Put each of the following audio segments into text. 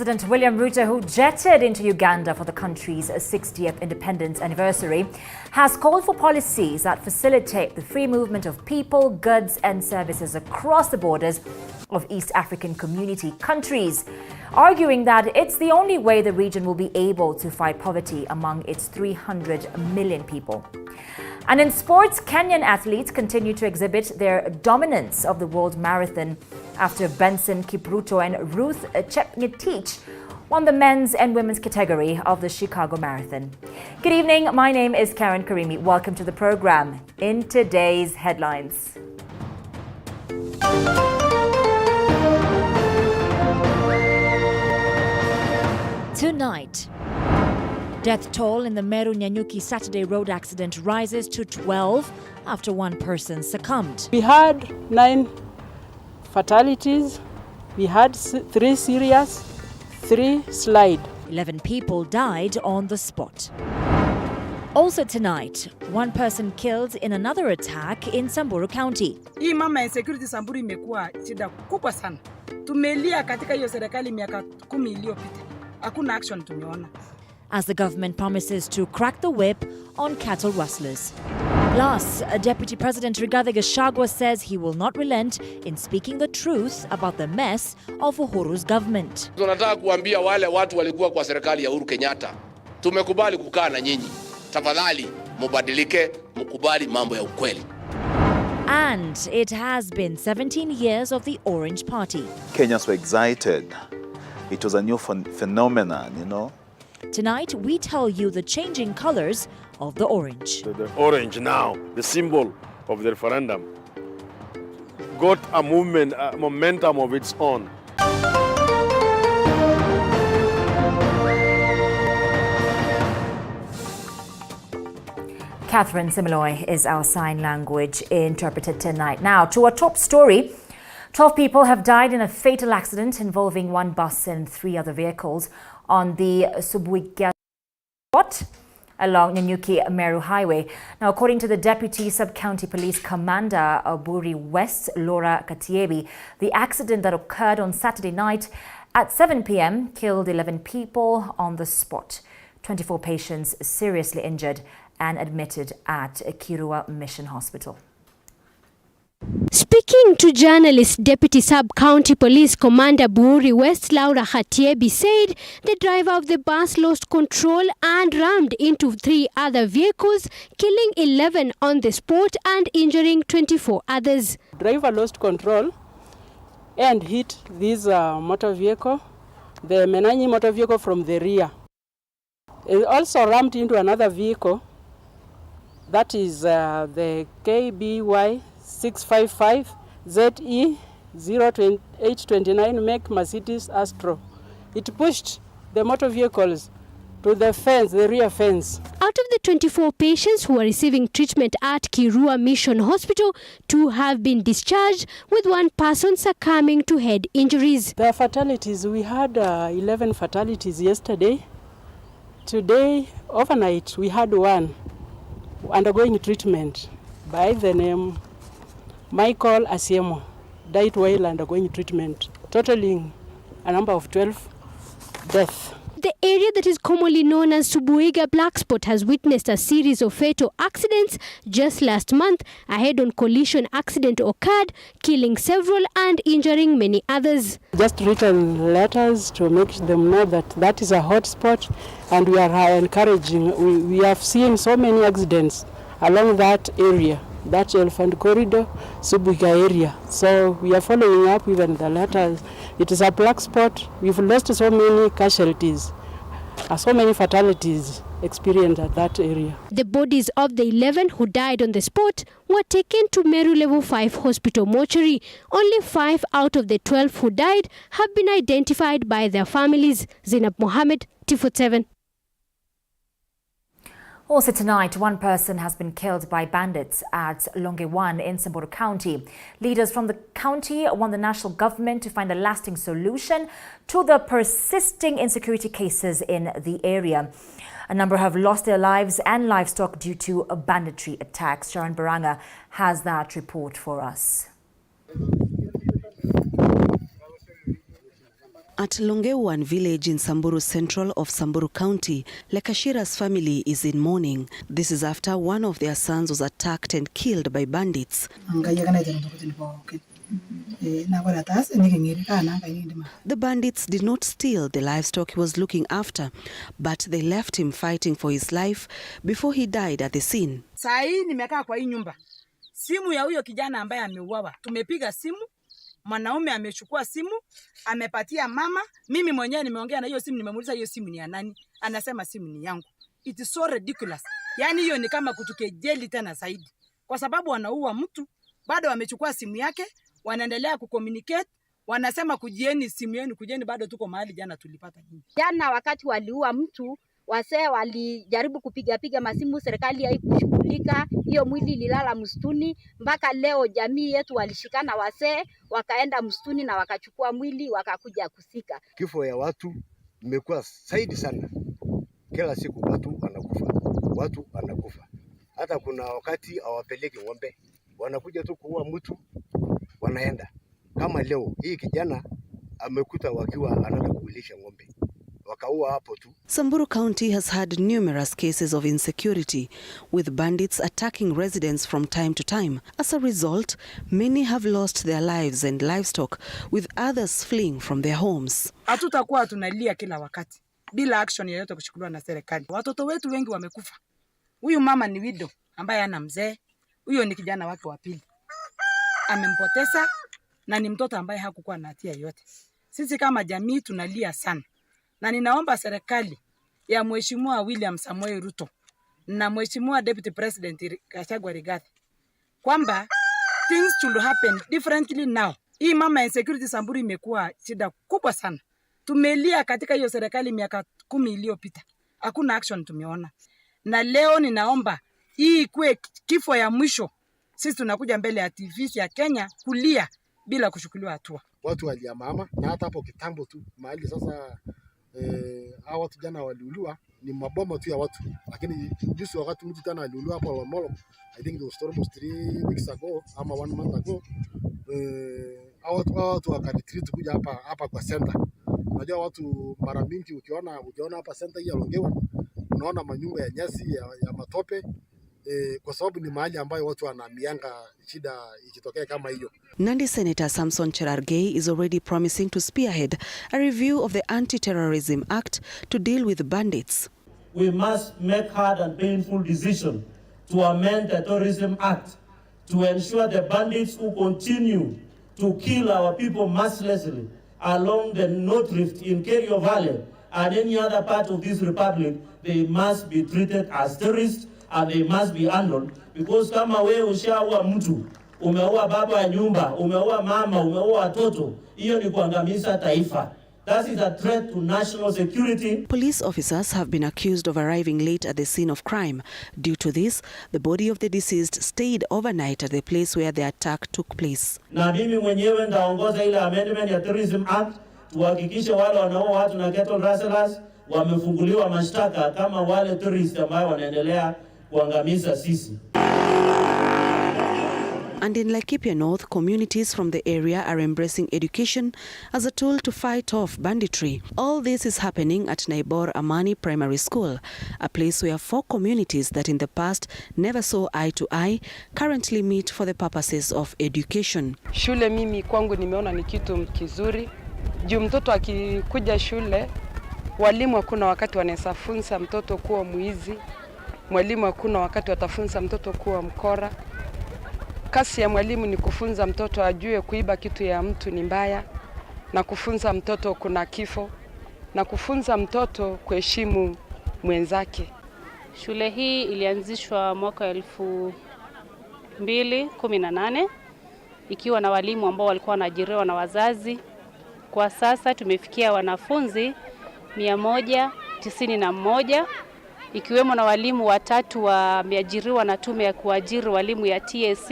President William Ruto, who jetted into Uganda for the country's 60th independence anniversary, has called for policies that facilitate the free movement of people, goods and services across the borders of East African community countries, arguing that it's the only way the region will be able to fight poverty among its 300 million people. And in sports, Kenyan athletes continue to exhibit their dominance of the World Marathon after Benson Kipruto and Ruth Chepngetich won the men's and women's category of the Chicago Marathon. Good evening, my name is Karen Karimi. Welcome to the program. In today's headlines. Tonight, death toll in the Meru Nyanyuki Saturday road accident rises to 12 after one person succumbed. We had 9 fatalities. We had 3 serious, 3 slide. 11 people died on the spot. Also tonight, one person killed in another attack in Samburu County. Hii mama insecurity Samburu imekuwa shida kubwa sana. Tumelia katika hiyo serikali miaka 10 iliyopita. Hakuna action tumeona. As the government promises to crack the whip on cattle rustlers. Plus, Deputy President Rigathi Gachagua says he will not relent in speaking the truth about the mess of Uhuru's government. Tunataka kuambia wale watu walikuwa kwa serikali ya Uhuru Kenyatta, tumekubali kukaa na nyinyi. Tafadhali mubadilike, mkubali mambo ya ukweli. And it has been 17 years of the Orange Party. Kenyans were excited. It was a new phenomenon, you know. Tonight, we tell you the changing colors of the orange. The orange now, the symbol of the referendum, got a movement, a momentum of its own. Catherine Similoy is our sign language interpreter tonight. Now, to our top story. 12 people have died in a fatal accident involving one bus and 3 other vehicles on the Subuiga spot along Nyanyuki Meru Highway. Now, according to the Deputy Sub-County Police Commander of Buri West, Laura Katiebi, the accident that occurred on Saturday night at 7 p.m. killed 11 people on the spot. 24 patients seriously injured and admitted at Kirua Mission Hospital. Speaking to journalists, Deputy Sub-County Police Commander Buri West Laura Hatiebi said the driver of the bus lost control and rammed into 3 other vehicles, killing 11 on the spot and injuring 24 others. Driver lost control and hit this motor vehicle, the Menanyi motor vehicle from the rear. It also rammed into another vehicle, that is the KBY 655 ZE 0829 make Mercedes Astro. It pushed the motor vehicles to the fence, the rear fence. Out of the 24 patients who are receiving treatment at Kirua Mission Hospital, 2 have been discharged, with 1 person succumbing to head injuries. The fatalities, we had 11 fatalities yesterday. Today, overnight, we had 1 undergoing treatment by the name Michael Asiemo, died while undergoing treatment, totaling a number of 12 deaths. The area that is commonly known as Subuiga Black Spot has witnessed a series of fatal accidents. Just last month, a head-on collision accident occurred, killing several and injuring many others. Just written letters to make them know that that is a hot spot, and we are encouraging. We have seen so many accidents along that area, that Elephant Corridor, Subuiga area. So we are following up even the letters. It is a black spot. We've lost so many casualties, so many fatalities experienced at that area. The bodies of the 11 who died on the spot were taken to Meru Level 5 Hospital mortuary. Only 5 out of the 12 who died have been identified by their families. Zainab Mohammed, T47. Also tonight, 1 person has been killed by bandits at Longewan in Samburu County. Leaders from the county want the national government to find a lasting solution to the persisting insecurity cases in the area. A number have lost their lives and livestock due to banditry attacks. Sharon Baranga has that report for us. At Longeuan village in Samburu Central of Samburu County, Lekashira's family is in mourning. This is after one of their sons was attacked and killed by bandits. The bandits did not steal the livestock he was looking after, but they left him fighting for his life before he died at the scene. Sai nimekaa kwa hii nyumba. Simu ya huyo kijana ambaye ameuawa. Tumepiga simu, mwanaume amechukua simu, amepatia mama. Mimi mwenyewe nimeongea na hiyo simu, nimemuuliza hiyo simu ni ya nani? Anasema simu ni yangu. It is so ridiculous. Yaani hiyo ni kama kutukejeli tena zaidi. Kwa sababu wanaua mtu, bado wamechukua simu yake, wanaendelea kucommunicate, wanasema kujieni simu yenu, kujeni bado tuko mahali jana tulipata nini. Jana wakati waliua mtu, wasee walijaribu kupiga masimu, serikali haikushughulika, hiyo mwili ililala msituni. Mpaka leo jamii yetu walishikana, wasee wakaenda msituni na wakachukua mwili wakakuja kusika. Kifo ya watu imekuwa zaidi sana. Kila siku watu wanakufa. Hata kuna wakati hawapeleki ng'ombe, wanakuja tu kuua mtu wanaenda. Kama leo hii kijana amekuta wakiwa anaenda kulisha ng'ombe. Samburu County has had numerous cases of insecurity, with bandits attacking residents from time to time. As a result, many have lost their lives and livestock, with others fleeing from their homes. Hatutakuwa tunalia kila wakati bila action yoyote kuchukuliwa na serikali. Watoto wetu wengi wamekufa. Huyu mama ni widow ambaye ana mzee. Huyo ni kijana wake wa pili. Amempoteza na ni mtoto ambaye hakukuwa na hatia yoyote. Sisi kama jamii tunalia sana. Na ninaomba serikali ya Mheshimiwa William Samoei Ruto na Mheshimiwa Deputy President Gachagua kwamba things should happen differently now. Hii mama insecurity Samburu imekuwa shida kubwa sana. Tumelia katika hiyo serikali miaka 10 iliyopita. Hakuna action tumeona. Na leo ninaomba hii ikuwe kifo ya mwisho. Sisi tunakuja mbele ya TV ya Kenya kulia bila kuchukuliwa hatua. Watu waliamama na hata hapo kitambo tu mahali sasa hawa watu jana waliuliwa ni maboma tu ya watu, lakini juzi wakati mtu tena aliuliwa hapa Wamolo, I think it was almost 3 weeks ago ama 1 month ago, watu wakaretreat kuja hapa kwa center. Unajua watu mara mingi ukiona hapa center hii ya Longeuan unaona manyumba ya nyasi ya matope, kwa sababu ni mahali ambayo watu wanamianga shida ikitokea kama hiyo. Nandi Senator Samson Cherargei is already promising to spearhead a review of the Anti-Terrorism Act to deal with bandits. We must make hard and painful decision to amend the Terrorism Act to ensure the bandits who continue to kill our people mercilessly along the North Rift in Kerio Valley and any other part of this republic, they must be treated as terrorists and they must be handled, because kama wewe ushaua mtu, umeua baba ya nyumba, umeua mama, umeua watoto, hiyo ni kuangamiza taifa. That is a threat to national security. Police officers have been accused of arriving late at the scene of crime. Due to this, the body of the deceased stayed overnight at the place where the attack took place. Na mimi mwenyewe ndaongoza ile amendment ya Terrorism Act, tuhakikishe wale wanaoua watu na cattle rustlers wamefunguliwa mashtaka kama wale terrorists ambao wanaendelea kuangamiza sisi. And in Laikipia North, communities from the area are embracing education as a tool to fight off banditry. All this is happening at Naibor Amani Primary School, a place where 4 communities that in the past never saw eye to eye currently meet for the purposes of education. Shule mimi kwangu nimeona ni kitu kizuri. Juu mtoto akikuja shule, walimu hakuna wakati wanaweza funza mtoto kuwa mwizi. Mwalimu hakuna wakati watafunza mtoto kuwa mkora. Kasi ya mwalimu ni kufunza mtoto ajue kuiba kitu ya mtu ni mbaya, na kufunza mtoto kuna kifo, na kufunza mtoto kuheshimu mwenzake. Shule hii ilianzishwa mwaka 2018 ikiwa na walimu ambao walikuwa wanaajiriwa na wazazi. Kwa sasa tumefikia wanafunzi 191 ikiwemo na walimu 3 wameajiriwa na tume ya kuajiri walimu ya TSC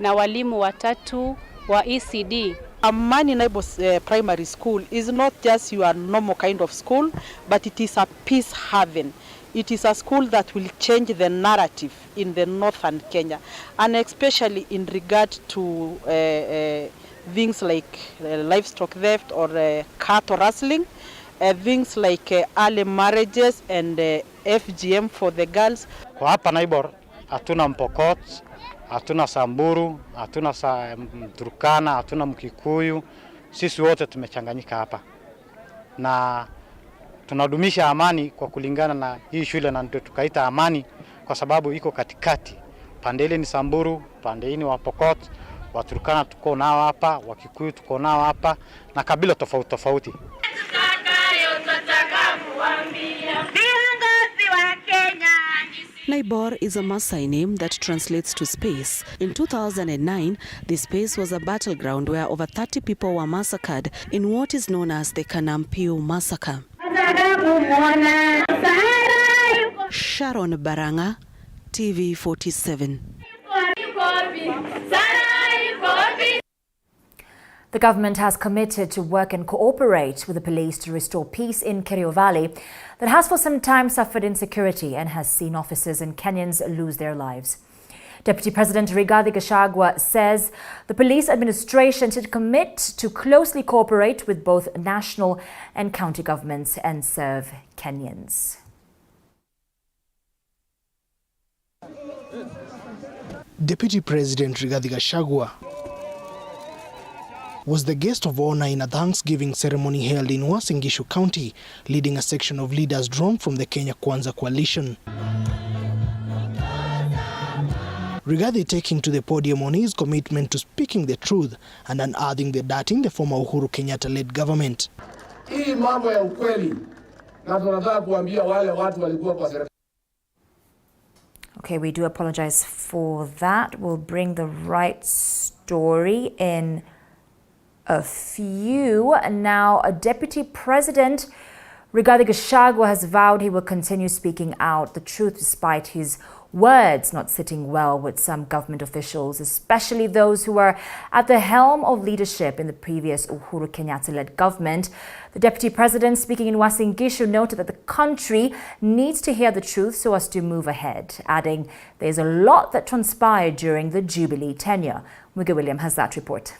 na walimu 3 wa ECD. Amani Naibos Primary School is not just your normal kind of school, but it is a peace haven. It is a school that will change the narrative in the northern Kenya, and especially in regard to things like livestock theft or cattle rustling, things like early marriages and FGM for the girls. Kwa hapa Naibor hatuna Mpokot, hatuna Samburu, hatuna Turkana, hatuna Mkikuyu. Sisi wote tumechanganyika hapa. Na tunadumisha amani kwa kulingana na hii shule, na ndio tukaita amani kwa sababu iko katikati. Pande ile ni Samburu, pande hii ni Wapokot, Waturkana tuko nao hapa, Wakikuyu tuko nao hapa na kabila tofauti tofauti. Naibor is a Maasai name that translates to space. In 2009, this space was a battleground where over 30 people were massacred in what is known as the Kanampiu massacre. Sharon Baranga, TV 47. The government has committed to work and cooperate with the police to restore peace in Kerio Valley that has for some time suffered insecurity and has seen officers and Kenyans lose their lives. Deputy President Rigathi Gachagua says the police administration should commit to closely cooperate with both national and county governments and serve Kenyans. Deputy President Rigathi Gachagua was the guest of honor in a Thanksgiving ceremony held in Uasin Gishu County, leading a section of leaders drawn from the Kenya Kwanza coalition. Rigathi taking to the podium on his commitment to speaking the truth and unearthing the dirt in the former Uhuru Kenyatta-led government. Hii mambo ya ukweli na tunataka kuambia wale watu walikuwa kwa serikali. Okay, we do apologize for that. We'll bring the right story in a few. Now, a Deputy President Rigathi Gachagua has vowed he will continue speaking out the truth despite his words not sitting well with some government officials, especially those who were at the helm of leadership in the previous Uhuru Kenyatta-led government. The Deputy President, speaking in Uasin Gishu, noted that the country needs to hear the truth so as to move ahead, adding there's a lot that transpired during the Jubilee tenure. Muge William has that report.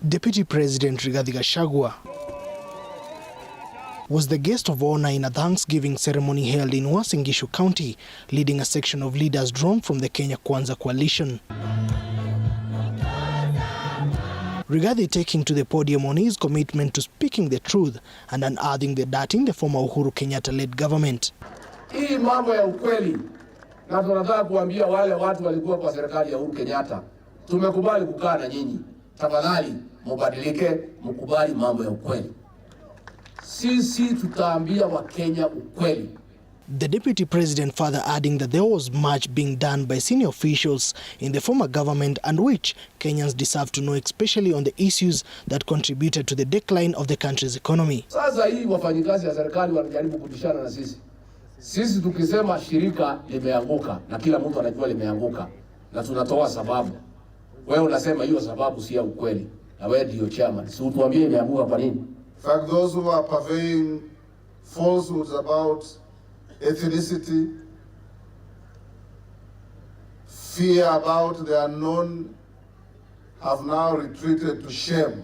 Deputy President Rigathi Gachagua was the guest of honor in a Thanksgiving ceremony held in Uasin Gishu County, leading a section of leaders drawn from the Kenya Kwanza coalition. Rigathi taking to the podium on his commitment to speaking the truth and unearthing the dirt in the former Uhuru Kenyatta-led government. Hii mambo ya ukweli na tunataka kuambia wale watu walikuwa kwa serikali ya Uhuru Kenyatta, tumekubali kukaa na nyinyi. Tafadhali mubadilike, mkubali mambo ya ukweli. Sisi tutaambia Wakenya ukweli. The Deputy President further adding that there was much being done by senior officials in the former government and which Kenyans deserve to know, especially on the issues that contributed to the decline of the country's economy. Sasa hii wafanyikazi ya serikali wanajaribu kutishana na sisi. Sisi tukisema shirika limeanguka na kila mtu anajua limeanguka na tunatoa sababu. Wewe unasema hiyo sababu si ya ukweli na wewe ndio chairman. Si utuambie imeanguka kwa nini? In fact, those who are purveying falsehoods about ethnicity, fear about the unknown, have now retreated to shame.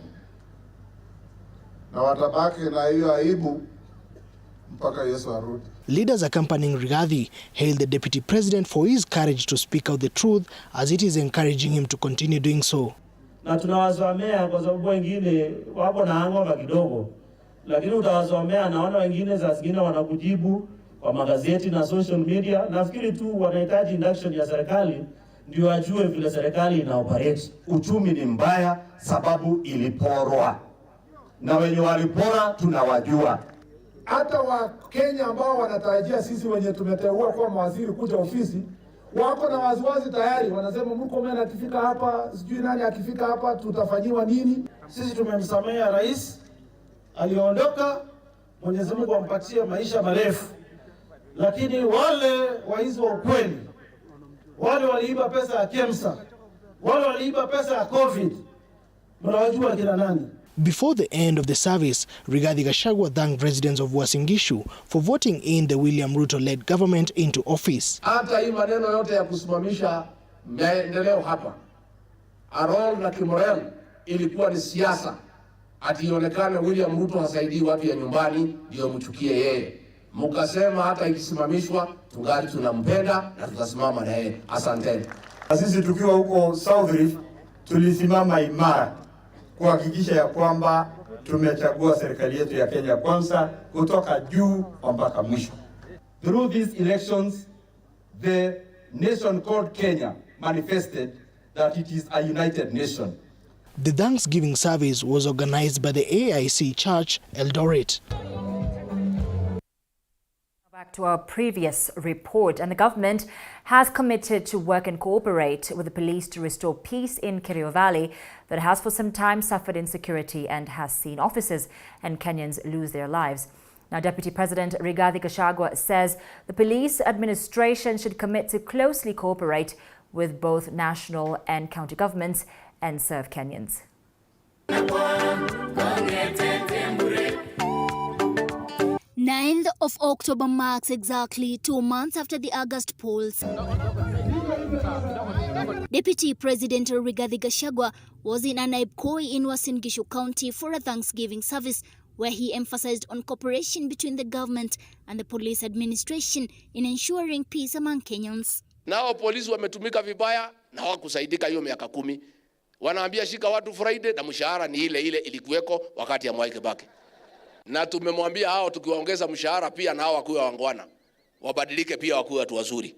Na watabaki na hiyo aibu mpaka Yesu arudi. Leaders accompanying Rigathi hailed the Deputy President for his courage to speak out the truth, as it is encouraging him to continue doing so. Na tunawasomea kwa sababu wengine wapo na hangover kidogo, lakini utawasomea naona wengine saa zingine wanakujibu kwa magazeti na social media. Nafikiri tu wanahitaji induction ya serikali ndio wajue vile serikali ina operate. Uchumi ni mbaya sababu iliporwa, na wenye walipora tunawajua. Hata wa Kenya ambao wanatarajia sisi wenye tumeteua kwa mawaziri kuja ofisi wako na waziwazi tayari, wanasema Murkomen akifika hapa, sijui nani akifika hapa tutafanyiwa nini. Sisi tumemsamea rais aliondoka, Mwenyezi Mungu ampatie maisha marefu, lakini wale waizi wa ukweli, wale waliiba pesa ya KEMSA, wale waliiba pesa ya COVID, mnawajua kina nani? Before the end of the service, Rigathi Gachagua thanked residents of Uasin Gishu for voting in the William Ruto-led government into office. Hata hii maneno yote ya kusimamisha maendeleo hapa, Arol na Kimorel ilikuwa ni siasa. Ationekane William Ruto hasaidii watu ya nyumbani ndio mchukie yeye. Mukasema hata ikisimamishwa tungali tunampenda na tutasimama na yeye. Asanteni. Sisi tukiwa huko South Rift tulisimama imara kuhakikisha ya kwamba tumechagua serikali yetu ya Kenya Kwanza kutoka juu mpaka mwisho. Through these elections, the nation called Kenya manifested that it is a united nation. The Thanksgiving service was organized by the AIC Church Eldoret. Back to our previous report, and the government has committed to work and cooperate with the police to restore peace in Kerio Valley that has for some time suffered insecurity and has seen officers and Kenyans lose their lives. Now, Deputy President Rigathi Gachagua says the police administration should commit to closely cooperate with both national and county governments and serve Kenyans. 9th of October marks exactly 2 months after the August polls. Deputy President Rigathi Gachagua was in Anaibkoi in Uasin Gishu County for a Thanksgiving service where he emphasized on cooperation between the government and the police administration in ensuring peace among Kenyans. Nao polisi wametumika vibaya na hawakusaidika hiyo miaka 10. Wanaambia shika watu Friday na mshahara ni ile ile ilikuweko wakati ya Mwai Kibaki. Na tumemwambia hao tukiwaongeza mshahara pia na hao wakuwe wangwana. Wabadilike pia wakuwe watu wazuri.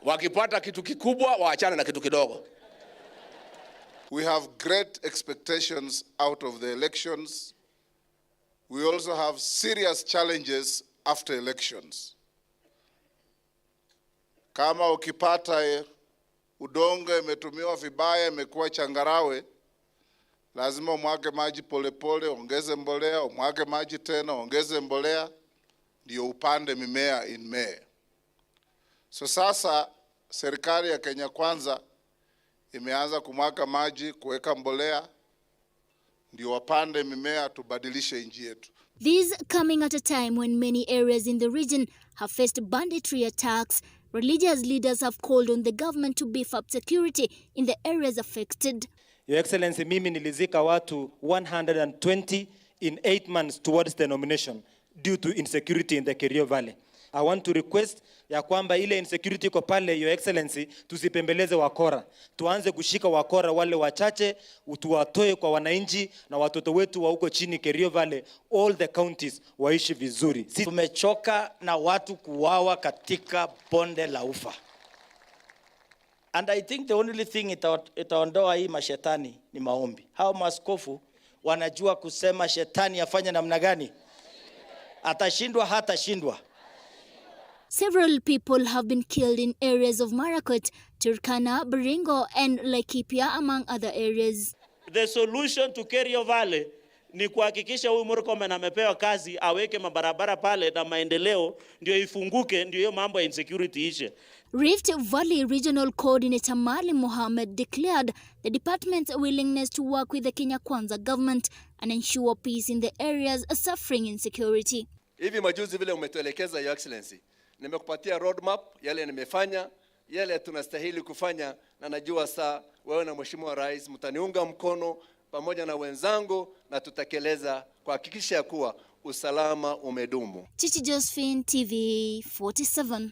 Wakipata kitu kikubwa waachane na kitu kidogo. We have great expectations out of the elections. We also have serious challenges after elections. Kama ukipata udongo imetumiwa vibaya, imekuwa changarawe, lazima umwage maji polepole, ongeze mbolea, umwage maji tena, ongeze mbolea, ndio upande mimea in May. So sasa serikali ya Kenya Kwanza imeanza kumwaga maji, kuweka mbolea, ndio wapande mimea, tubadilishe nchi yetu. This coming at a time when many areas in the region have faced banditry attacks. Religious leaders have called on the government to beef up security in the areas affected. Your Excellency, mimi nilizika watu 120 in 8 months towards the nomination due to insecurity in the Kerio Valley. I want to request ya kwamba ile insecurity iko pale, Your Excellency, tusipembeleze wakora. Tuanze kushika wakora wale wachache, tuwatoe kwa wananchi na watoto wetu wa huko chini Kerio Valley, all the counties waishi vizuri. Tumechoka na watu kuwawa katika bonde la ufa. And I think the only thing itaondoa hii mashetani ni maombi. Hao maaskofu wanajua kusema shetani afanye namna gani? Atashindwa hatashindwa. Several people have been killed in areas of Marakwet, Turkana, Baringo and Laikipia among other areas. The solution to Kerio Valley ni kuhakikisha huyu Murkomen amepewa kazi, aweke mabarabara pale na maendeleo ndio ifunguke, ndio hiyo mambo ya insecurity ishe. Rift Valley Regional Coordinator Mali Mohammed declared the department's willingness to work with the Kenya Kwanza government and ensure peace in the areas suffering insecurity. Hivi majuzi vile umetuelekeza, Your Excellency, nimekupatia roadmap yale nimefanya, yale tunastahili kufanya, na najua saa wewe na Mheshimiwa Rais mtaniunga mkono pamoja na wenzangu na tutakeleza kuhakikisha kuwa usalama umedumu. Chichi Josephine, TV 47.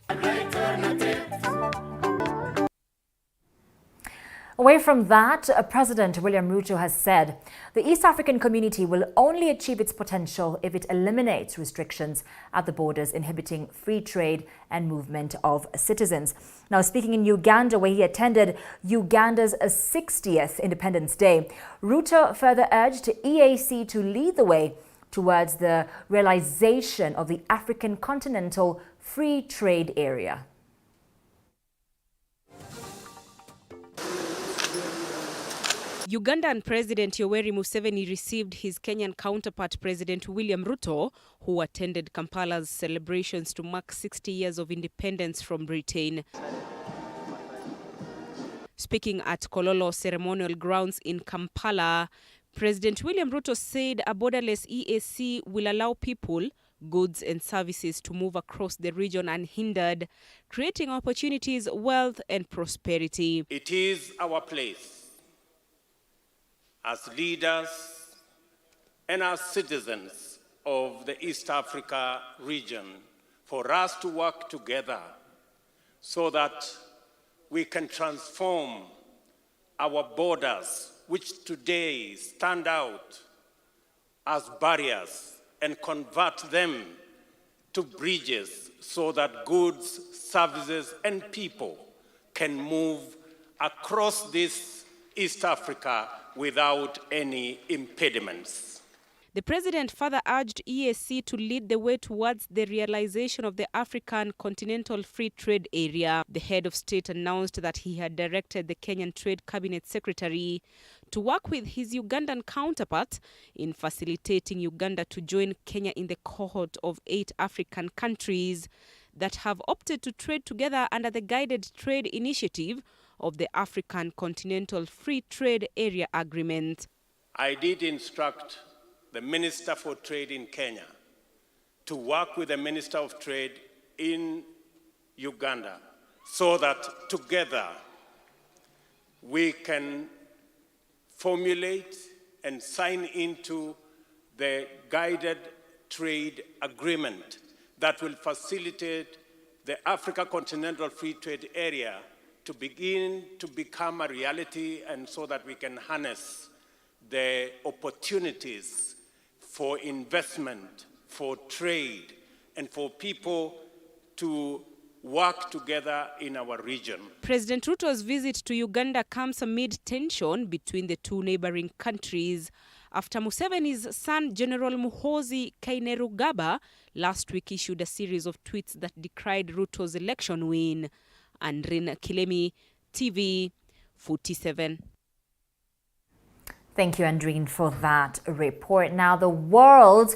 Away from that, President William Ruto has said the East African community will only achieve its potential if it eliminates restrictions at the borders inhibiting free trade and movement of citizens. Now, speaking in Uganda, where he attended Uganda's 60th Independence Day, Ruto further urged EAC to lead the way towards the realization of the African Continental Free Trade Area. Ugandan President Yoweri Museveni received his Kenyan counterpart President William Ruto, who attended Kampala's celebrations to mark 60 years of independence from Britain. Speaking at Kololo ceremonial grounds in Kampala, President William Ruto said a borderless EAC will allow people, goods and services to move across the region unhindered, creating opportunities, wealth and prosperity. It is our place as leaders and as citizens of the East Africa region for us to work together so that we can transform our borders, which today stand out as barriers, and convert them to bridges so that goods, services, and people can move across this East Africa without any impediments. The president further urged EAC to lead the way towards the realization of the African Continental Free Trade Area. The head of state announced that he had directed the Kenyan Trade Cabinet Secretary to work with his Ugandan counterpart in facilitating Uganda to join Kenya in the cohort of 8 African countries that have opted to trade together under the Guided Trade Initiative of the African Continental Free Trade Area Agreement. I did instruct the Minister for Trade in Kenya to work with the Minister of Trade in Uganda so that together we can formulate and sign into the Guided Trade Agreement that will facilitate the Africa Continental Free Trade Area to begin to become a reality, and so that we can harness the opportunities for investment, for trade, and for people to work together in our region. President Ruto's visit to Uganda comes amid tension between the two neighboring countries after Museveni's son, General Muhoozi Kainerugaba, last week issued a series of tweets that decried Ruto's election win. Andrin Kilemi, TV 47. Thank you, Andreen, for that report. Now, the world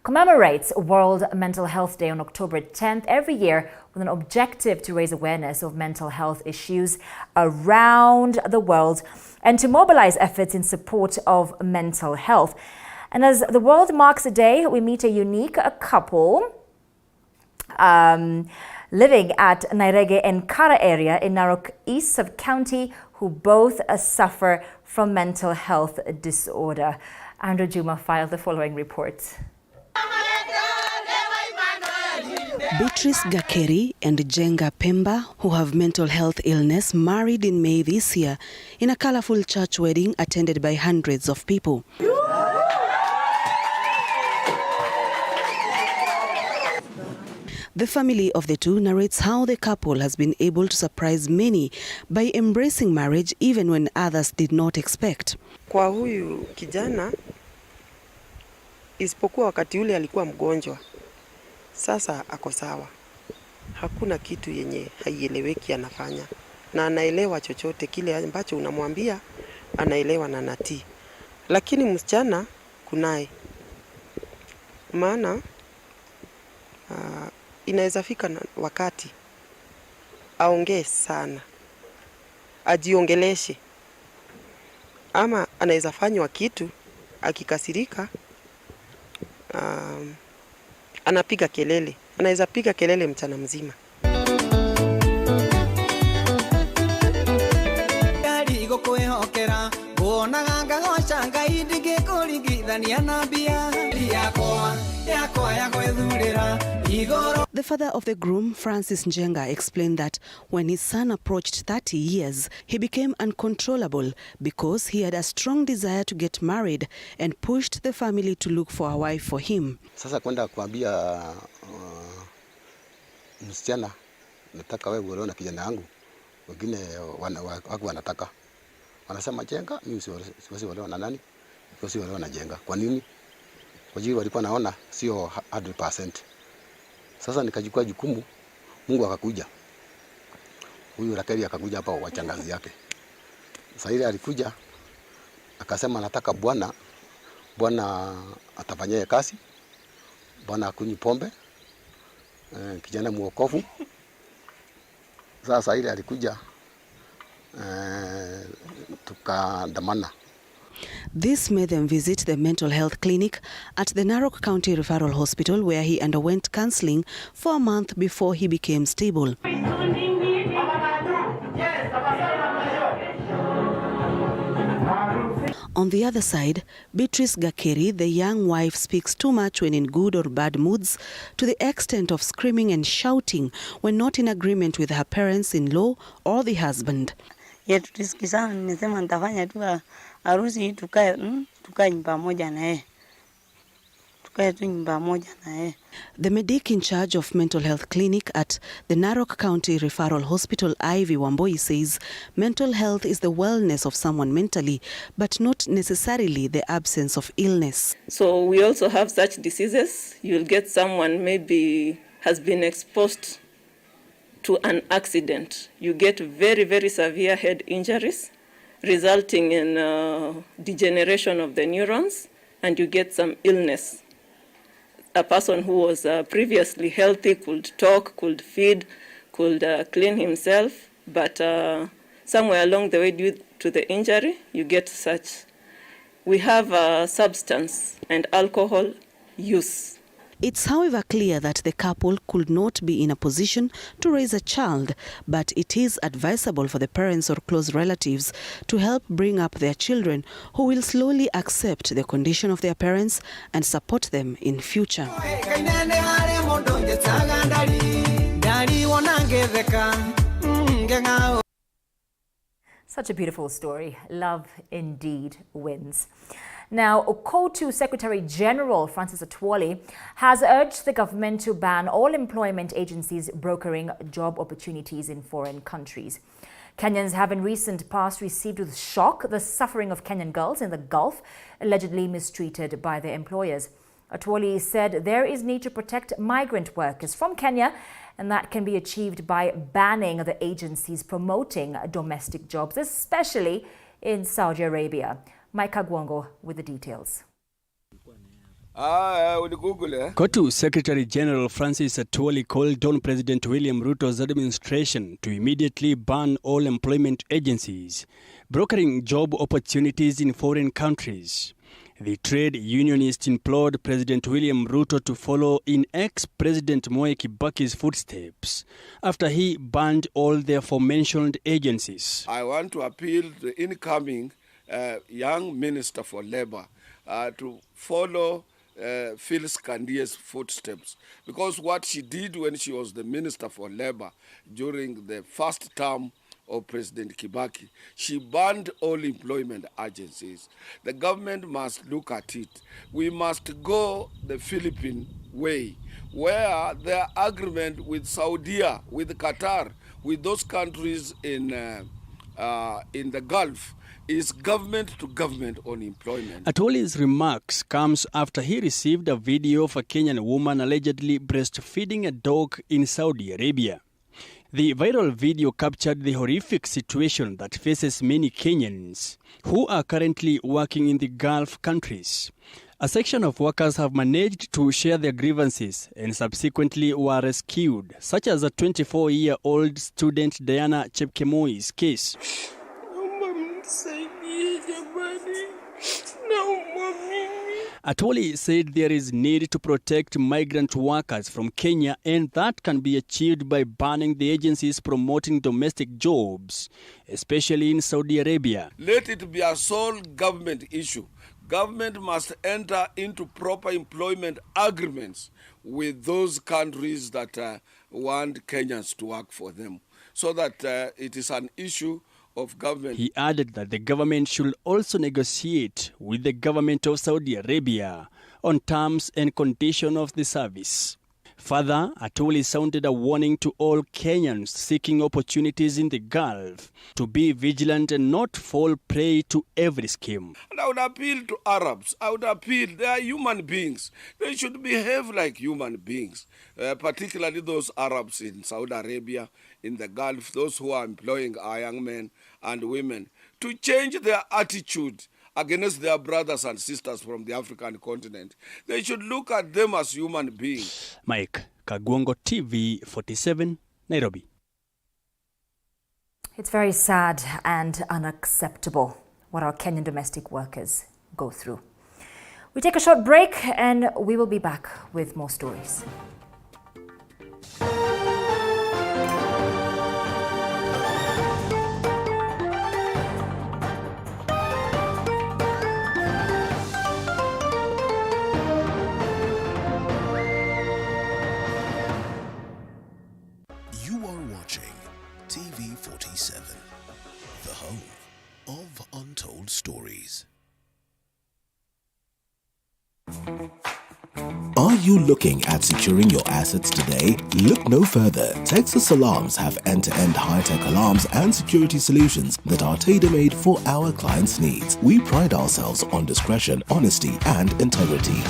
commemorates World Mental Health Day on October 10th every year with an objective to raise awareness of mental health issues around the world and to mobilize efforts in support of mental health. And as the world marks the day, we meet a unique couple living at Nairege and Kara area in Narok East Sub-County who both suffer from mental health disorder. Andrew Juma filed the following report. Beatrice Gakeri and Jenga Pemba, who have mental health illness, married in May this year in a colorful church wedding attended by hundreds of people. The family of the two narrates how the couple has been able to surprise many by embracing marriage even when others did not expect. Kwa huyu kijana, isipokuwa wakati ule alikuwa mgonjwa, sasa ako sawa. Hakuna kitu yenye haieleweki anafanya. Na anaelewa chochote kile ambacho unamwambia, anaelewa na natii. Lakini msichana kunaye. Maana inaweza fika wakati aongee sana, ajiongeleshe, ama anaweza fanywa kitu akikasirika, anapiga kelele, anaweza piga kelele mchana mzima. The father of the groom, Francis Njenga, explained that when his son approached 30 years, he became uncontrollable because he had a strong desire to get married and pushed the family to look for a wife for him. Sasa kwenda kuambia msichana, nataka wewe uolewe na kijana yangu. Wengine wako wanataka. Wanasema Jenga, mimi siwezi kuolewa na nani? Siwezi kuolewa na Jenga. Kwa nini? Kwa hiyo walikuwa naona sio 100%. Sasa nikachukua jukumu, Mungu akakuja. Huyu Rakeli akakuja hapa kwa changazi yake. Sasa ile alikuja akasema nataka bwana atafanyia kazi. Bwana akunywi pombe. Kijana muokofu. Sasa ile alikuja tukandamana. This made them visit the mental health clinic at the Narok County Referral Hospital, where he underwent counseling for a month before he became stable. On the other side, Beatrice Gakeri, the young wife, speaks too much when in good or bad moods, to the extent of screaming and shouting when not in agreement with her parents-in-law or the husband. The medic in charge of mental health clinic at the Narok County Referral Hospital, Ivy Wamboi, says mental health is the wellness of someone mentally, but not necessarily the absence of illness. So we also have such diseases. You'll get someone maybe has been exposed to an accident. You get very, very severe head injuries resulting in degeneration of the neurons, and you get some illness. A person who was previously healthy could talk, could feed, could clean himself, but somewhere along the way due to the injury, you get such. We have substance and alcohol use. It's however clear that the couple could not be in a position to raise a child, but it is advisable for the parents or close relatives to help bring up their children who will slowly accept the condition of their parents and support them in future. Such a beautiful story. Love indeed wins. Now, Okotu Secretary General Francis Atwoli has urged the government to ban all employment agencies brokering job opportunities in foreign countries. Kenyans have in recent past received with shock the suffering of Kenyan girls in the Gulf, allegedly mistreated by their employers. Atwoli said there is need to protect migrant workers from Kenya, and that can be achieved by banning the agencies promoting domestic jobs, especially in Saudi Arabia. Mike Agwongo with the details. Kotu Secretary General Francis Atwoli called on President William Ruto's administration to immediately ban all employment agencies brokering job opportunities in foreign countries. The trade unionist implored President William Ruto to follow in ex-President Mwai Kibaki's footsteps after he banned all the aforementioned agencies. I want to appeal to the incoming young Minister for Labour to follow Phyllis Kandie's footsteps, because what she did when she was the Minister for Labour during the first term of President Kibaki, she banned all employment agencies. The government must look at it. We must go the Philippine way, where their agreement with Saudi, with Qatar, with those countries in the Gulf, is government to government on employment. Atwoli's remarks comes after he received a video of a Kenyan woman allegedly breastfeeding a dog in Saudi Arabia. The viral video captured the horrific situation that faces many Kenyans who are currently working in the Gulf countries. A section of workers have managed to share their grievances and subsequently were rescued, such as a 24-year-old student Diana Chepkemoi's case. Atwoli said there is need to protect migrant workers from Kenya, and that can be achieved by banning the agencies promoting domestic jobs, especially in Saudi Arabia. Let it be a sole government issue. Government must enter into proper employment agreements with those countries that want Kenyans to work for them, so that it is an issue of government. He added that the government should also negotiate with the government of Saudi Arabia on terms and conditions of the service. Further, Atwoli sounded a warning to all Kenyans seeking opportunities in the Gulf to be vigilant and not fall prey to every scheme. And I would appeal to Arabs. I would appeal, they are human beings. They should behave like human beings, particularly those Arabs in Saudi Arabia, in the Gulf, those who are employing our young men and women, to change their attitude against their brothers and sisters from the African continent. They should look at them as human beings. Mike Kagwongo, TV 47, Nairobi. It's very sad and unacceptable what our Kenyan domestic workers go through. We take a short break and we will be back with more stories. TV47, the home of untold stories. Are you looking at securing your assets today? Look no further. Texas Alarms have end-to-end high-tech alarms and security solutions that are tailor-made for our clients' needs. We pride ourselves on discretion, honesty, and integrity.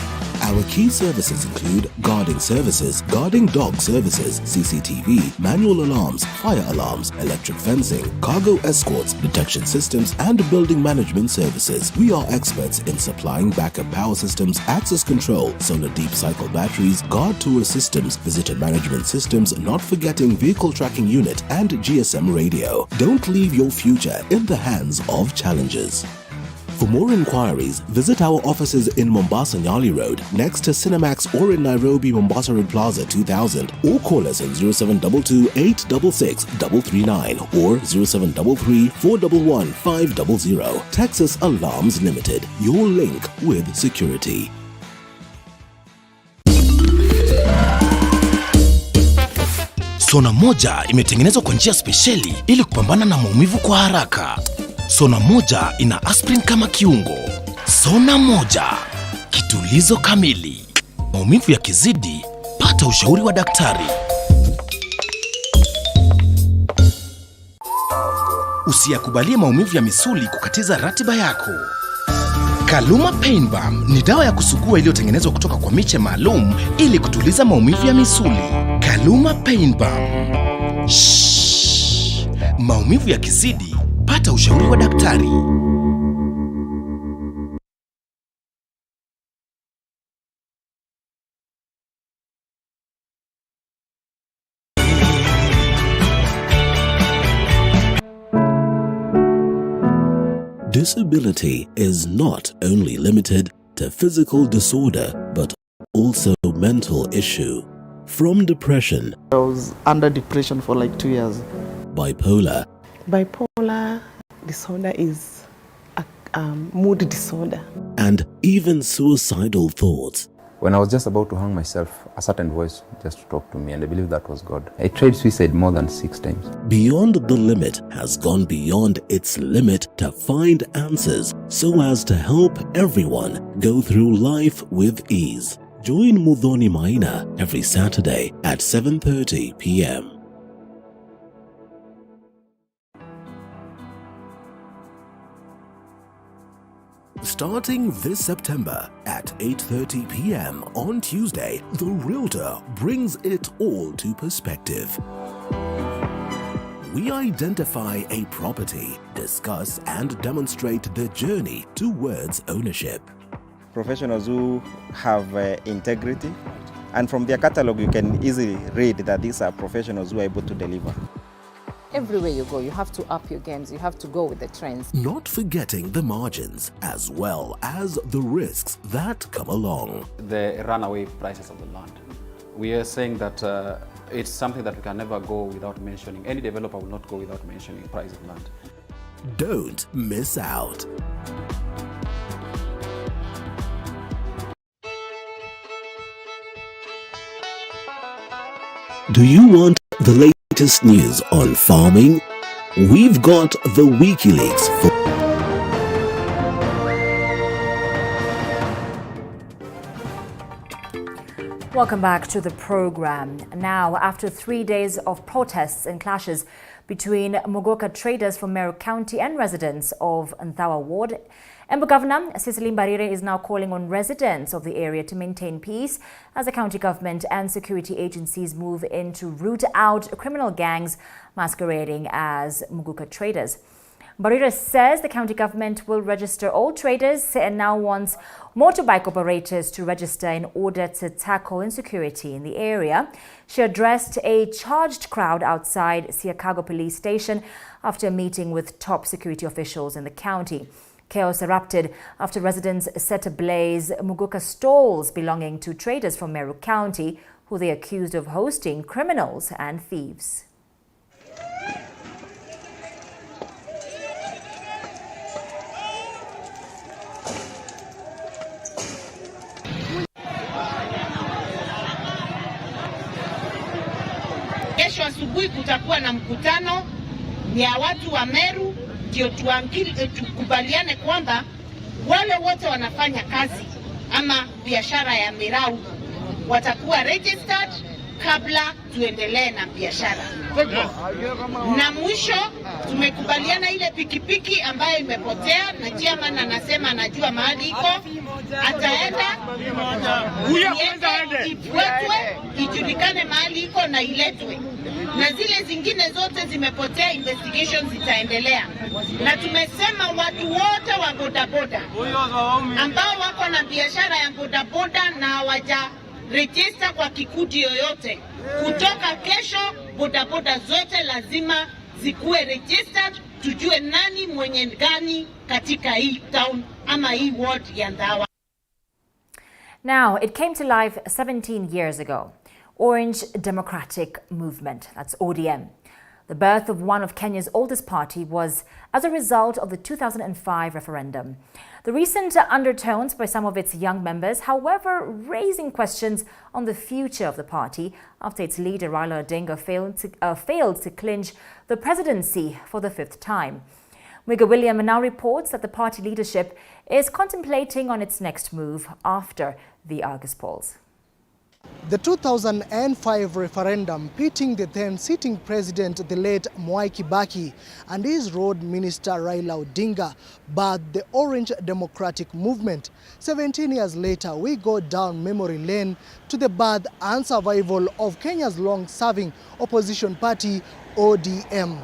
Our key services include guarding services, guarding dog services, CCTV, manual alarms, fire alarms, electric fencing, cargo escorts, detection systems, and building management services. We are experts in supplying backup power systems, access control, solar deep cycle batteries, guard tour systems, visitor management systems, not forgetting vehicle tracking unit and GSM radio. Don't leave your future in the hands of challengers. For more inquiries, visit our offices in Mombasa Nyali Road, next to Cinemax, or in Nairobi Mombasa Road Plaza 2000, or call us on 0722 866 339 or 0733 411 500. Texas Alarms Limited, your link with security. Sona moja imetengenezwa kwa njia spesheli ili kupambana na maumivu kwa haraka. Sona moja ina aspirin kama kiungo. Sona moja, kitulizo kamili. Maumivu yakizidi, pata ushauri wa daktari. Usiyakubalie maumivu ya misuli kukatiza ratiba yako. Kaluma Pain Balm ni dawa ya kusugua iliyotengenezwa kutoka kwa miche maalum ili kutuliza maumivu ya misuli. Kaluma Pain Balm. Shhh. Maumivu yakizidi, pata ushauri wa daktari. Disability is not only limited to physical disorder, but also mental issue. From depression, I was under depression for like 2 years. Bipolar. Bipolar disorder is a mood disorder. And even suicidal thoughts. When I was just about to hang myself, a certain voice just talked to me, and I believe that was God. I tried suicide more than 6 times. Beyond the Limit has gone beyond its limit to find answers so as to help everyone go through life with ease. Join Muthoni Maina every Saturday at 7:30 p.m. Starting this September at 8:30 p.m. on Tuesday, The Realtor brings it all to perspective. We identify a property, discuss and demonstrate the journey towards ownership. Professionals who have integrity, and from their catalog you can easily read that these are professionals who are able to deliver. Everywhere you go, you have to up your games, you have to go with the trends. Not forgetting the margins as well as the risks that come along. The runaway prices of the land. We are saying that it's something that we can never go without mentioning. Any developer will not go without mentioning price of land. Don't miss out. Do you want the latest news on farming? We've got the WikiLeaks for Welcome back to the program. Now, after 3 days of protests and clashes between Muguka traders from Meru County and residents of Nthawa Ward, Embu Governor Cecily Mbarire is now calling on residents of the area to maintain peace as the county government and security agencies move in to root out criminal gangs masquerading as Muguka traders. Mbarire says the county government will register all traders and now wants motorbike operators to register in order to tackle insecurity in the area. She addressed a charged crowd outside Siakago police station after a meeting with top security officials in the county. Chaos erupted after residents set ablaze Muguka stalls belonging to traders from Meru County, who they accused of hosting criminals and thieves. Kesho asubuhi kutakuwa na mkutano ni ya watu wa Meru, ndio tukubaliane kwamba wale wote wanafanya kazi ama biashara ya mirau watakuwa registered kabla tuendelee na biashara. Na mwisho tumekubaliana ile pikipiki ambayo imepotea na chairman anasema anajua mahali iko, ataenda ifuatwe, ijulikane mahali iko na iletwe. Na zile zingine zote zimepotea, investigations zitaendelea. Na tumesema watu wote wa bodaboda ambao wako na biashara ya bodaboda na hawaja register kwa kikundi yoyote, kutoka kesho bodaboda zote lazima zikuwe registered, tujue nani mwenye gani katika hii town ama hii ward ya Ndawa. Now, it came to life 17 years ago. Orange Democratic Movement, that's ODM. The birth of one of Kenya's oldest party was as a result of the 2005 referendum. The recent undertones by some of its young members, however, raising questions on the future of the party after its leader Raila Odinga failed to clinch the presidency for the 5th time. Wiga William now reports that the party leadership is contemplating on its next move after the August polls. The 2005 referendum pitting the then sitting president, the late Mwai Kibaki, and his road minister Raila Odinga birthed the Orange Democratic Movement. 17 years later, we go down memory lane to the birth and survival of Kenya's long-serving opposition party, ODM.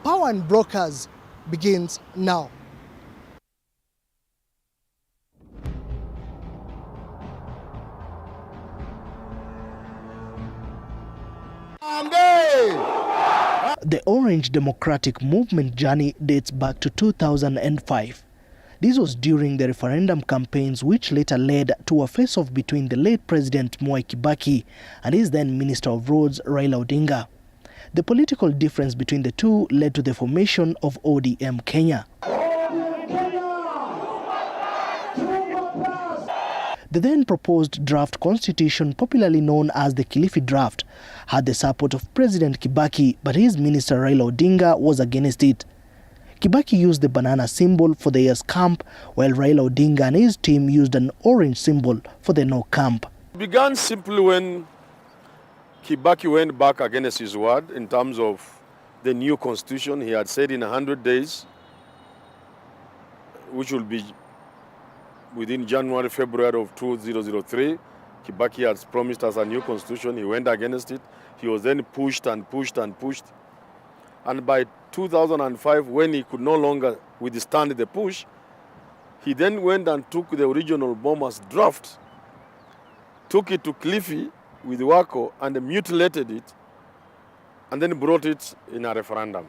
Power and Brokers begins now. The Orange Democratic Movement journey dates back to 2005. This was during the referendum campaigns which later led to a face-off between the late President Mwai Kibaki and his then Minister of Roads Raila Odinga. The political difference between the two led to the formation of ODM Kenya. The then proposed draft constitution, popularly known as the Kilifi draft, had the support of President Kibaki, but his minister Raila Odinga was against it. Kibaki used the banana symbol for the yes camp, while Raila Odinga and his team used an orange symbol for the no camp. It began simply when Kibaki went back against his word in terms of the new constitution. He had said in 100 days, which will be within January, February of 2003, Kibaki has promised us a new constitution. He went against it. He was then pushed and pushed and pushed. And by 2005, when he could no longer withstand the push, he then went and took the original Bombers draft, took it to Kilifi with Wako and mutilated it, and then brought it in a referendum,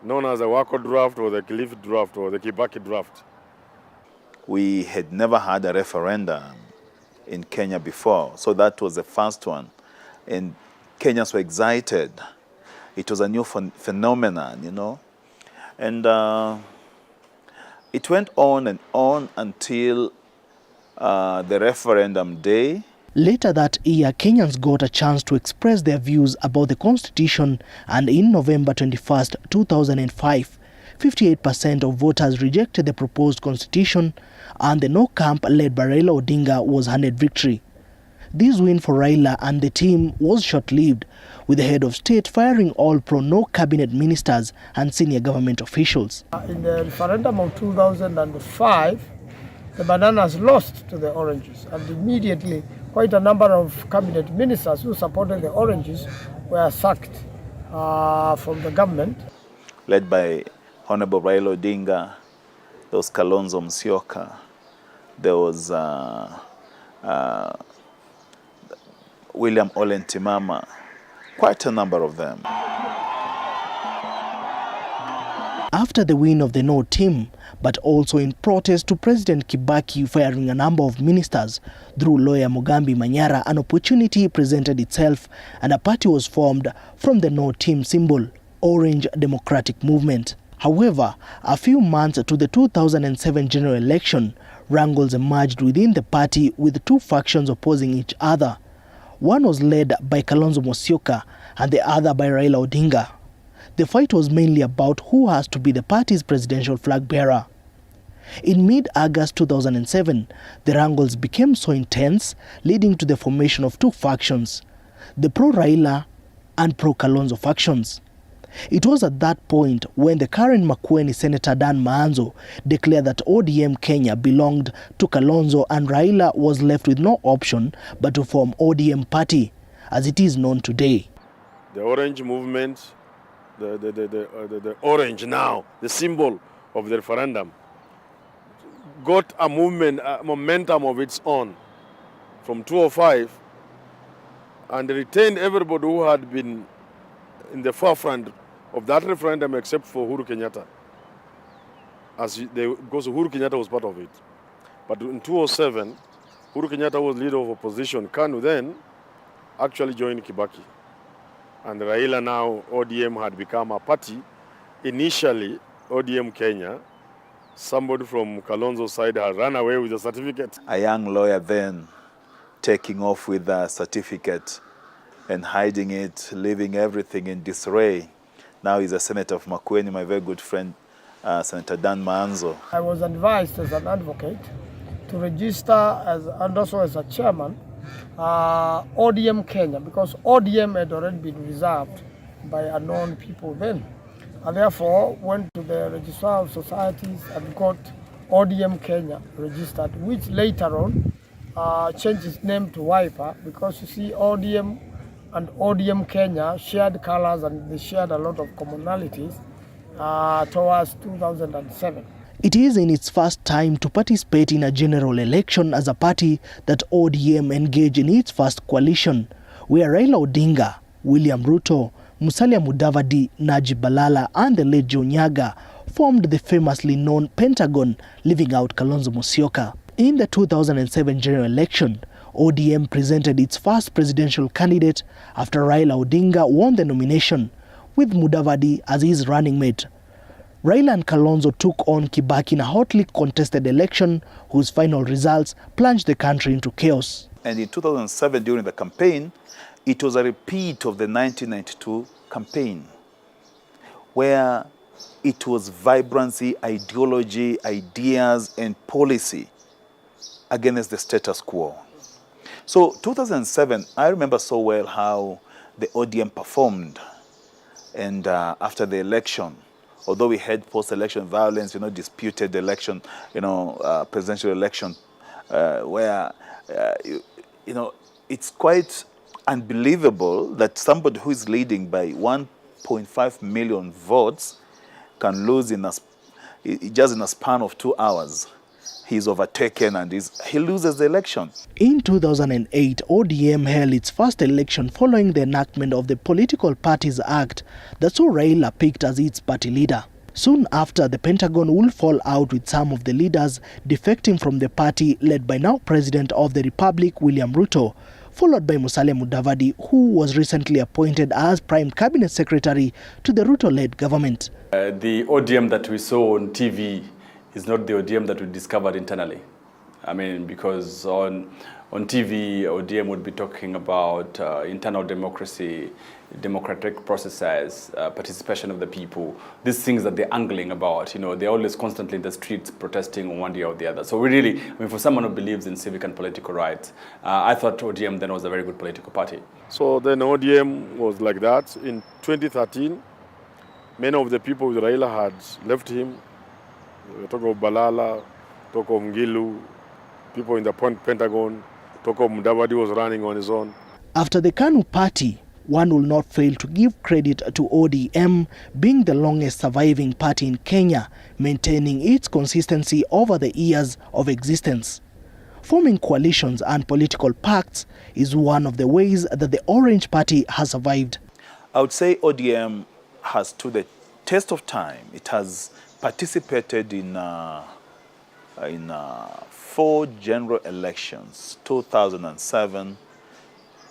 known as the Wako draft or the Kilifi draft or the Kibaki draft. We had never had a referendum in Kenya before, so that was the first one. And Kenyans were excited. It was a new phenomenon, you know. And it went on and on until the referendum day. Later that year, Kenyans got a chance to express their views about the constitution, and in November 21st, 2005, 58% of voters rejected the proposed constitution, and the no camp led by Raila Odinga was handed victory. This win for Raila and the team was short-lived, with the head of state firing all pro-no cabinet ministers and senior government officials. In the referendum of 2005, the bananas lost to the oranges, and immediately quite a number of cabinet ministers who supported the oranges were sacked from the government. Led by Honorable Raila Odinga, there was Kalonzo Musyoka, there was William Ole Ntimama, quite a number of them. After the win of the no team, but also in protest to President Kibaki firing a number of ministers, through lawyer Mugambi Manyara, an opportunity presented itself and a party was formed from the no team symbol, Orange Democratic Movement. However, a few months to the 2007 general election, wrangles emerged within the party with two factions opposing each other. One was led by Kalonzo Musyoka and the other by Raila Odinga. The the fight was mainly about who has to be the party's presidential flag bearer. In mid-August 2007, the wrangles became so intense, leading to the formation of two factions, the pro-Raila and pro-Kalonzo factions. It was at that point when the current Makueni Senator Dan Maanzo declared that ODM Kenya belonged to Kalonzo and Raila was left with no option but to form ODM party, as it is known today. The Orange movement, the orange now, the symbol of the referendum, got a movement, a momentum of its own from 2005 and retained everybody who had been in the forefront of that referendum except for Uhuru Kenyatta, because Uhuru Kenyatta was part of it. But in 2007, Uhuru Kenyatta was leader of opposition. KANU then actually joined Kibaki. And Raila now, ODM had become a party. Initially, ODM Kenya, somebody from Kalonzo's side had run away with a certificate. A young lawyer then taking off with a certificate and hiding it, leaving everything in disarray. Now he's a senator of Makueni, my very good friend, Senator Dan Maanzo. I was advised as an advocate to register and also as a chairman, ODM Kenya, because ODM had already been reserved by unknown people then. And therefore went to the Registrar of Societies and got ODM Kenya registered, which later on changed its name to Wiper, because you see ODM and ODM Kenya shared colors and they shared a lot of commonalities towards 2007. It is in its first time to participate in a general election as a party that ODM engaged in its first coalition, where Raila Odinga, William Ruto, Musalia Mudavadi, Najib Balala and the late Joe Nyaga formed the famously known Pentagon, leaving out Kalonzo Musyoka. In the 2007 general election, ODM presented its first presidential candidate after Raila Odinga won the nomination, with Mudavadi as his running mate. Raila and Kalonzo took on Kibaki in a hotly contested election whose final results plunged the country into chaos. And in 2007, during the campaign, it was a repeat of the 1992 campaign, where it was vibrancy, ideology, ideas, and policy against the status quo. So 2007, I remember so well how the ODM performed. And after the election, although we had post-election violence, disputed election, presidential election, where, it's quite unbelievable that somebody who is leading by 1.5 million votes can lose just in a span of 2 hours. He's overtaken and he loses the election. In 2008, ODM held its first election following the enactment of the Political Parties Act that saw Raila picked as its party leader. Soon after, the Pentagon will fall out with some of the leaders defecting from the party led by now President of the Republic, William Ruto, followed by Musalia Mudavadi, who was recently appointed as Prime Cabinet Secretary to the Ruto-led government. The ODM that we saw on TV is not the ODM that we discovered internally. I mean, because on TV, ODM would be talking about internal democracy, democratic processes, participation of the people, these things that they're angling about. They're always constantly in the streets protesting on one day or the other. So we really, for someone who believes in civic and political rights, I thought ODM then was a very good political party. So then ODM was like that. In 2013, many of the people with Raila had left him. Talk of Balala, talk of Ngilu, people in the Pentagon, talk of Mudavadi was running on his own. After the KANU party, one will not fail to give credit to ODM being the longest surviving party in Kenya, maintaining its consistency over the years of existence. Forming coalitions and political pacts is one of the ways that the Orange Party has survived. I would say ODM has stood the test of time. It has participated in 4 general elections, 2007,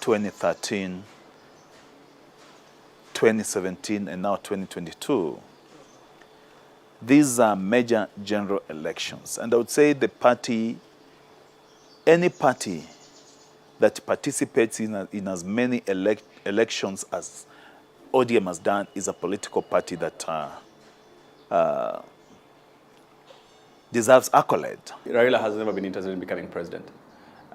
2013, 2017, and now 2022. These are major general elections. And I would say the party, any party that participates in as many elections as ODM has done is a political party that deserves accolade. Raila has never been interested in becoming president.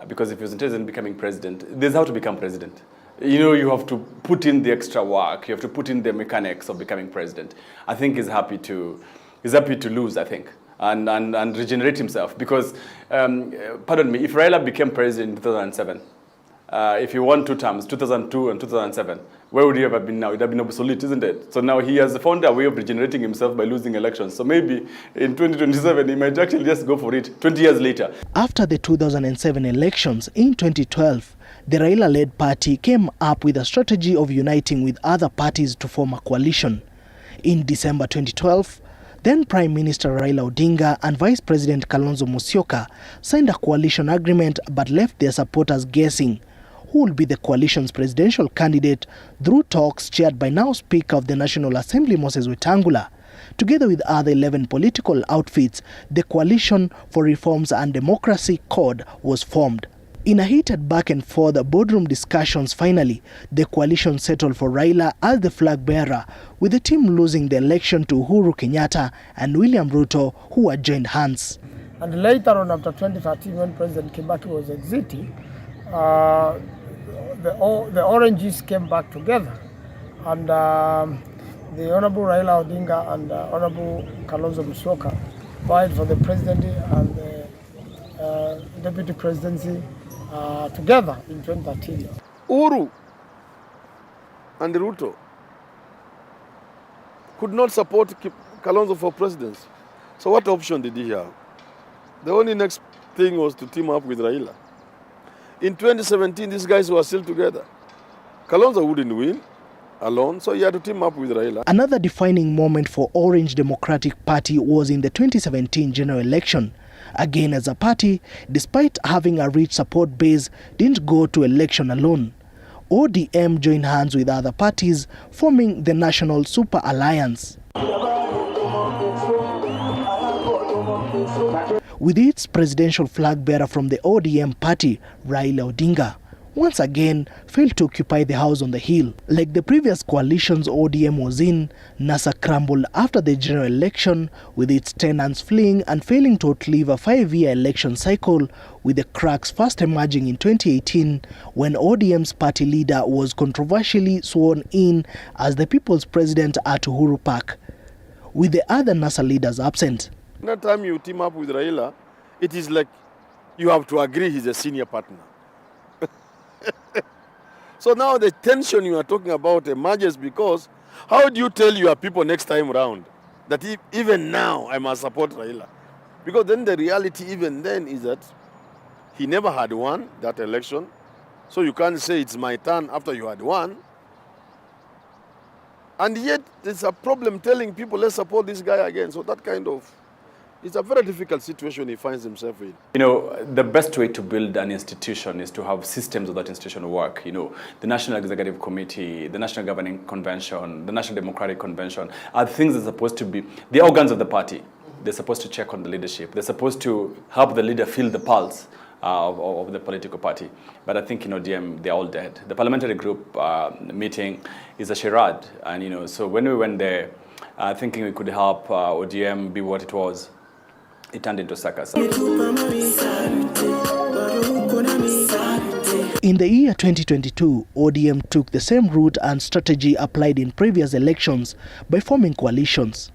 Because if he was interested in becoming president, there's how to become president. You know, you have to put in the extra work. You have to put in the mechanics of becoming president. I think he's happy to lose, I think, and regenerate himself. Because, pardon me, if Raila became president in 2007, if he won 2 terms, 2002 and 2007, where would he have been now? It would have been obsolete, isn't it? So now he has found a way of regenerating himself by losing elections. So maybe in 2027, he might actually just go for it 20 years later. After the 2007 elections in 2012, the Raila-led party came up with a strategy of uniting with other parties to form a coalition. In December 2012, then Prime Minister Raila Odinga and Vice President Kalonzo Musyoka signed a coalition agreement but left their supporters guessing who will be the coalition's presidential candidate through talks chaired by now Speaker of the National Assembly Moses Wetangula. Together with other 11 political outfits, the Coalition for Reforms and Democracy CORD was formed. In a heated back and forth boardroom discussions, finally, the coalition settled for Raila as the flag bearer, with the team losing the election to Uhuru Kenyatta and William Ruto, who had joined hands. And later on, after 2013, when President Kibaki was exiting, the Oranges came back together, and the Honorable Raila Odinga and Honorable Kalonzo Musyoka vied for the presidency and the deputy presidency together in 2013. Uhuru and Ruto could not support Kalonzo for presidency. So what option did he have? The only next thing was to team up with Raila. In 2017, these guys were still together. Kalonzo wouldn't win alone, so he had to team up with Raila. Another defining moment for Orange Democratic Party was in the 2017 general election. Again, as a party, despite having a rich support base, didn't go to election alone. ODM joined hands with other parties, forming the National Super Alliance. With its presidential flag bearer from the ODM party, Raila Odinga, once again failed to occupy the house on the hill. Like the previous coalitions ODM was in, NASA crumbled after the general election, with its tenants fleeing and failing to outlive a 5-year election cycle, with the cracks first emerging in 2018 when ODM's party leader was controversially sworn in as the people's president at Uhuru Park, with the other NASA leaders absent. That time you team up with Raila, it is like you have to agree he's a senior partner. So now the tension you are talking about emerges because how do you tell your people next time round that even now I must support Raila? Because then the reality even then is that he never had won that election. So you can't say it's my turn after you had won. And yet there's a problem telling people let's support this guy again. So that kind of, it's a very difficult situation he finds himself in. You know, the best way to build an institution is to have systems of that institution work. You know, the National Executive Committee, the National Governing Convention, the National Democratic Convention are things that are supposed to be the organs of the party. They're supposed to check on the leadership. They're supposed to help the leader feel the pulse of the political party. But I think, ODM, they're all dead. The parliamentary group meeting is a charade. And, so when we went there thinking we could help ODM be what it was, it turned into circus. In the year 2022, ODM took the same route and strategy applied in previous elections by forming coalitions.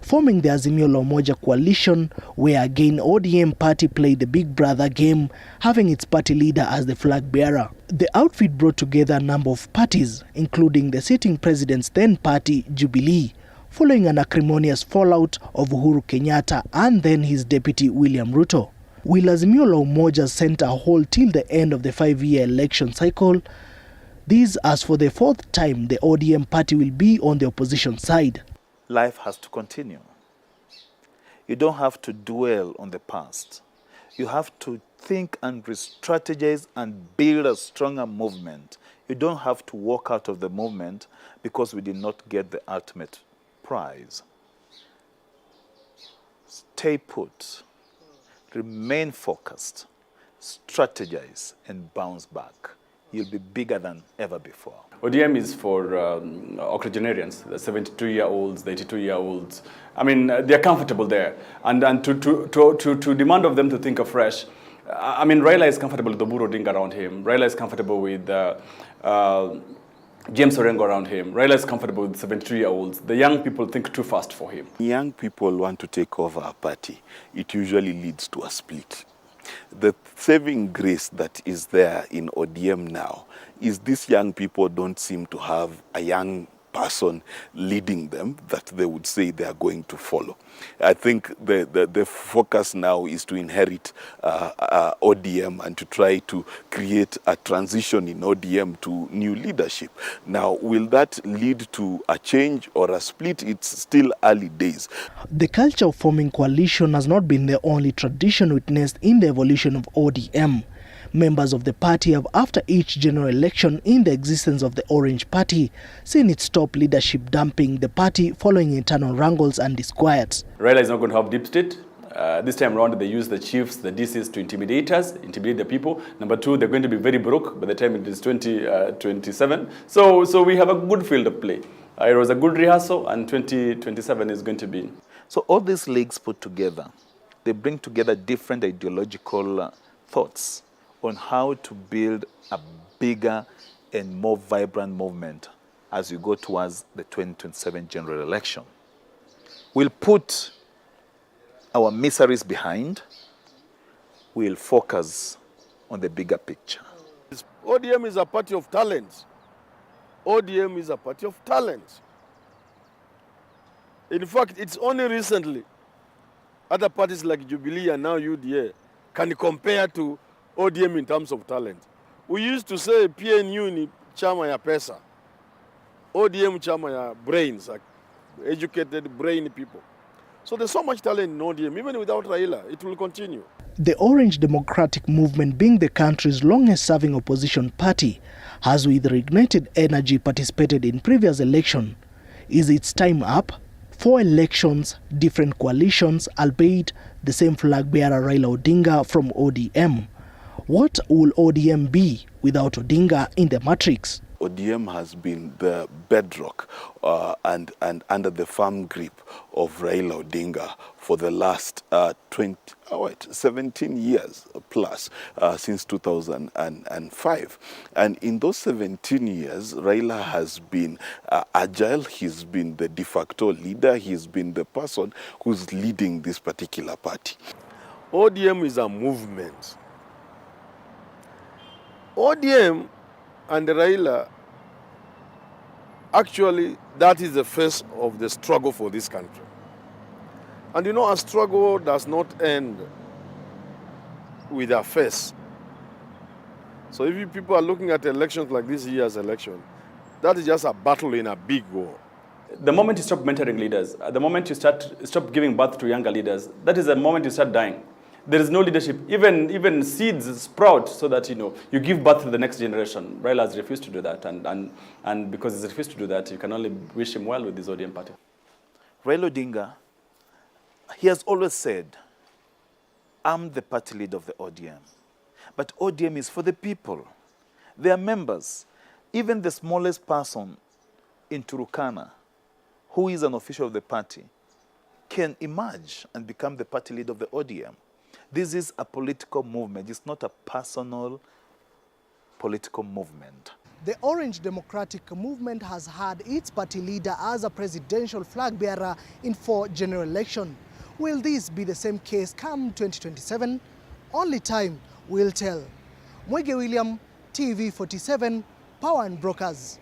Forming the Azimio la Umoja coalition, where again ODM party played the big brother game, having its party leader as the flag bearer. The outfit brought together a number of parties, including the sitting president's then party, Jubilee, following an acrimonious fallout of Uhuru Kenyatta and then his deputy William Ruto. Will Azimio la Umoja sent a hold till the end of the 5-year election cycle? This as for the 4th time the ODM party will be on the opposition side. Life has to continue. You don't have to dwell on the past. You have to think and re-strategize and build a stronger movement. You don't have to walk out of the movement because we did not get the ultimate prize. Stay put, remain focused, strategize, and bounce back. he'll be bigger than ever before. ODM is for octogenarians, the 72-year-olds, the 82-year-olds. I mean, they're comfortable there. And to demand of them to think afresh, I mean, Raila is comfortable with the Oburu Odinga around him. Raila is comfortable with James Orengo around him. Raila is comfortable with 73-year-olds. The young people think too fast for him. Young people want to take over a party. It usually leads to a split. The saving grace that is there in ODM now is these young people don't seem to have a young person leading them that they would say they are going to follow. I think the focus now is to inherit ODM and to try to create a transition in ODM to new leadership. Now, will that lead to a change or a split? It's still early days. The culture of forming coalition has not been the only tradition witnessed in the evolution of ODM. Members of the party have, after each general election in the existence of the Orange Party, seen its top leadership dumping the party following internal wrangles and disquiets. Raila is not going to have deep state. This time around, they use the chiefs, the DCs to intimidate us, intimidate the people. Number two, they're going to be very broke by the time it is 2027. So we have a good field of play. It was a good rehearsal, and 2027 is going to be. So all these leagues put together, they bring together different ideological thoughts on how to build a bigger and more vibrant movement as we go towards the 2027 general election. We'll put our miseries behind. We'll focus on the bigger picture. ODM is a party of talent. ODM is a party of talent. In fact, it's only recently other parties like Jubilee and now UDA can compare to ODM in terms of talent. We used to say PNU ni chama ya pesa. ODM chama ya brains, educated brain people. So there's so much talent in ODM, even without Raila, it will continue. The Orange Democratic Movement, being the country's longest-serving opposition party, has with reignited energy participated in previous election. Is its time up? 4 elections, different coalitions, albeit the same flag bearer Raila Odinga from ODM. What will ODM be without Odinga in the matrix? ODM has been the bedrock and under the firm grip of Raila Odinga for the last 17 years plus, since 2005. And in those 17 years, Raila has been agile. He's been the de facto leader. He's been the person who's leading this particular party. ODM is a movement. ODM and Raila, actually, that is the face of the struggle for this country. And you know, a struggle does not end with a face. So if you people are looking at elections like this year's election, that is just a battle in a big war. The moment you stop mentoring leaders, the moment you stop giving birth to younger leaders, that is the moment you start dying. There is no leadership. Even seeds sprout so that you give birth to the next generation. Raila has refused to do that, and because he's refused to do that, you can only wish him well with this ODM party. Raila Odinga, he has always said, I'm the party leader of the ODM. But ODM is for the people. Their members, even the smallest person in Turukana, who is an official of the party, can emerge and become the party leader of the ODM. This is a political movement. It's not a personal political movement. The Orange Democratic Movement has had its party leader as a presidential flag bearer in 4 general elections. Will this be the same case come 2027? Only time will tell. Mwege William, TV 47, Power and Brokers.